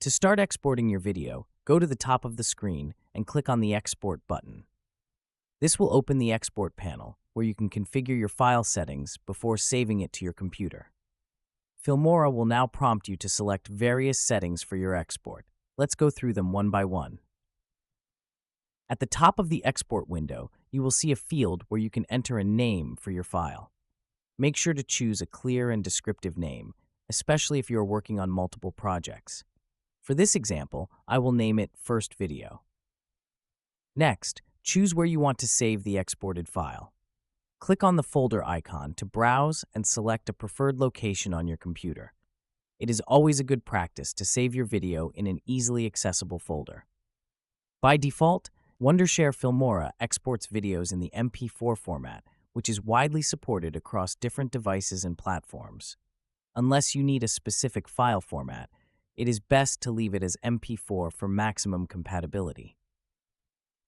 To start exporting your video, go to the top of the screen and click on the Export button. This will open the Export panel, where you can configure your file settings before saving it to your computer. Filmora will now prompt you to select various settings for your export. Let's go through them one by one. At the top of the export window, you will see a field where you can enter a name for your file. Make sure to choose a clear and descriptive name, especially if you are working on multiple projects. For this example, I will name it First Video. Next, choose where you want to save the exported file. Click on the folder icon to browse and select a preferred location on your computer. It is always a good practice to save your video in an easily accessible folder. By default, Wondershare Filmora exports videos in the MP4 format, which is widely supported across different devices and platforms. Unless you need a specific file format, it is best to leave it as MP4 for maximum compatibility.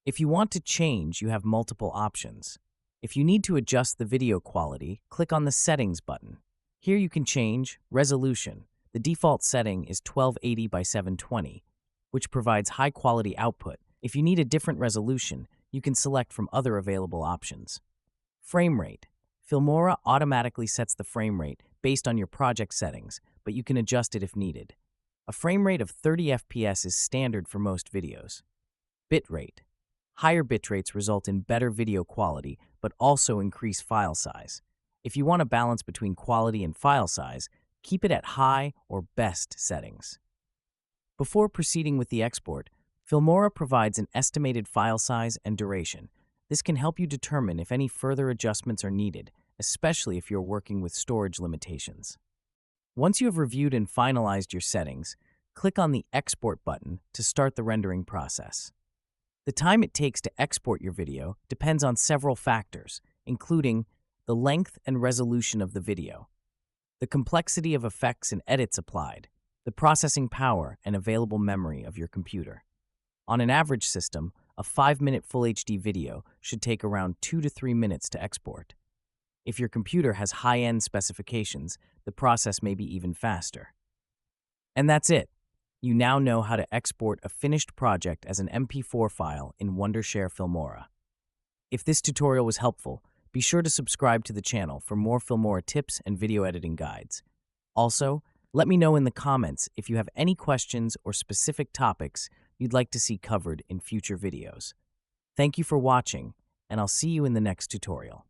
If you want to change, you have multiple options. If you need to adjust the video quality, click on the Settings button. Here you can change resolution. The default setting is 1280 by 720, which provides high-quality output. If you need a different resolution, you can select from other available options. Frame rate. Filmora automatically sets the frame rate based on your project settings, but you can adjust it if needed. A frame rate of 30 FPS is standard for most videos. Bitrate. Higher bitrates result in better video quality, but also increase file size. If you want a balance between quality and file size, keep it at high or best settings. Before proceeding with the export, Filmora provides an estimated file size and duration. This can help you determine if any further adjustments are needed, especially if you're working with storage limitations. Once you have reviewed and finalized your settings, click on the Export button to start the rendering process. The time it takes to export your video depends on several factors, including the length and resolution of the video, the complexity of effects and edits applied, the processing power and available memory of your computer. On an average system, a 5-minute Full HD video should take around 2 to 3 minutes to export. If your computer has high-end specifications, the process may be even faster. And that's it. You now know how to export a finished project as an MP4 file in Wondershare Filmora. If this tutorial was helpful, be sure to subscribe to the channel for more Filmora tips and video editing guides. Also, let me know in the comments if you have any questions or specific topics you'd like to see covered in future videos. Thank you for watching, and I'll see you in the next tutorial.